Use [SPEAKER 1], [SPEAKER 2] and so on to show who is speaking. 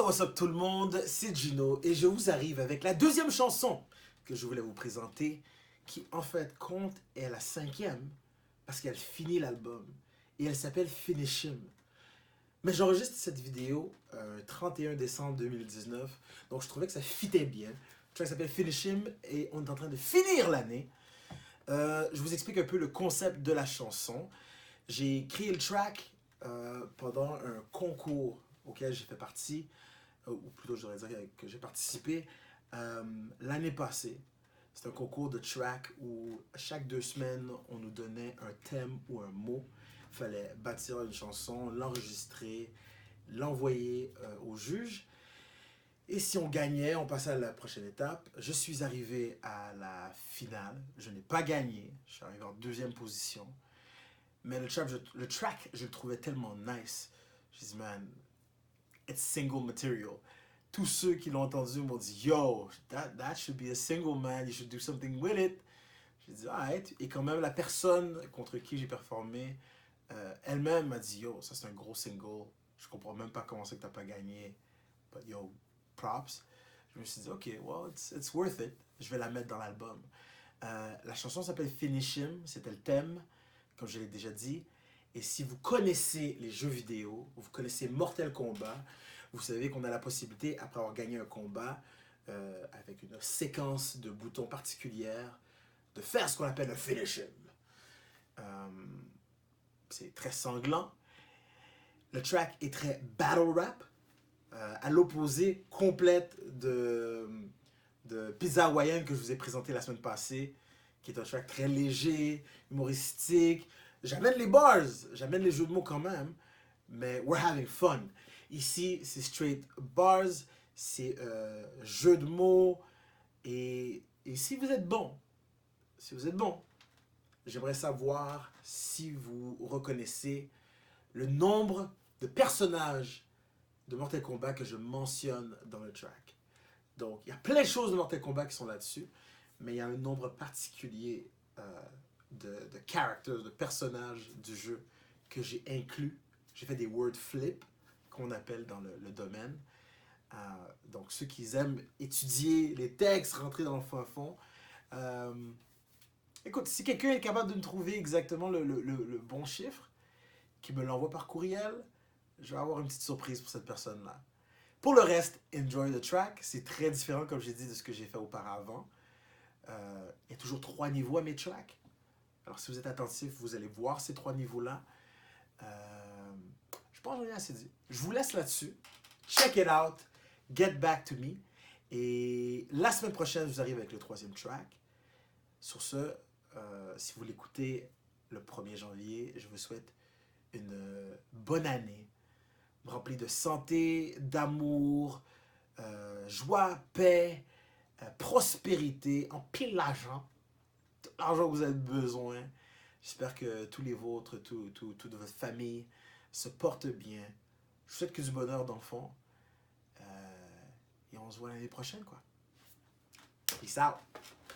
[SPEAKER 1] what's up tout le monde, c'est Gino et je vous arrive avec la deuxième chanson que je voulais vous présenter qui en fait compte est la cinquième parce qu'elle finit l'album et elle s'appelle Finish Him. Mais j'enregistre cette vidéo 31 décembre 2019 donc je trouvais que ça fitait bien. Le track s'appelle Finish Him et on est en train de finir l'année. Je vous explique un peu le concept de la chanson. J'ai créé le track pendant un concours auquel j'ai fait partie, ou plutôt je devrais dire que j'ai participé l'année passée. C'est un concours de track où chaque 2 semaines, on nous donnait un thème ou un mot. Il fallait bâtir une chanson, l'enregistrer, l'envoyer au juge. Et si on gagnait, on passait à la prochaine étape. Je suis arrivé à la finale. Je n'ai pas gagné. Je suis arrivé en 2e position. Mais le track, je le trouvais tellement nice. Je dis, man, it's single material. Tous ceux qui l'ont entendu m'ont dit, yo, that should be a single, man. You should do something with it. J'ai dit, alright. Et quand même, la personne contre qui j'ai performé, elle-même m'a dit, yo, ça c'est un gros single. Je comprends même pas comment c'est que t'as pas gagné. But yo, props. Je me suis dit, ok, well, it's worth it. Je vais la mettre dans l'album. La chanson s'appelle Finish Him. C'était le thème, comme je l'ai déjà dit. Et si vous connaissez les jeux vidéo, vous connaissez Mortal Kombat, vous savez qu'on a la possibilité, après avoir gagné un combat, avec une séquence de boutons particulière, de faire ce qu'on appelle un finish him. C'est très sanglant. Le track est très battle rap, à l'opposé complète de Pizza Hawaiian que je vous ai présenté la semaine passée, qui est un track très léger, humoristique. J'amène les bars, j'amène les jeux de mots quand même, mais we're having fun. Ici, c'est straight bars, c'est jeux de mots, et si vous êtes bon, j'aimerais savoir si vous reconnaissez le nombre de personnages de Mortal Kombat que je mentionne dans le track. Donc, il y a plein de choses de Mortal Kombat qui sont là-dessus, mais il y a un nombre particulier de characters, de personnages du jeu que j'ai inclus. J'ai fait des word flips qu'on appelle dans le domaine. Donc ceux qui aiment étudier les textes, rentrer dans le fond. Écoute, si quelqu'un est capable de me trouver exactement le bon chiffre, qui me l'envoie par courriel, je vais avoir une petite surprise pour cette personne-là. Pour le reste, enjoy the track. C'est très différent, comme j'ai dit, de ce que j'ai fait auparavant. Il y a toujours 3 niveaux à mes tracks. Alors, si vous êtes attentif, vous allez voir ces 3 niveaux-là. Je pense que j'en ai assez dit. Je vous laisse là-dessus. Check it out. Get back to me. Et la semaine prochaine, je vous arrive avec le 3e track. Sur ce, si vous l'écoutez le 1er janvier, je vous souhaite une bonne année, remplie de santé, d'amour, joie, paix, prospérité, en pile l'argent. L'argent que vous avez besoin. J'espère que tous les vôtres, toute votre famille se porte bien. Je vous souhaite que du bonheur dans le fond. Et on se voit l'année prochaine, quoi. Peace out.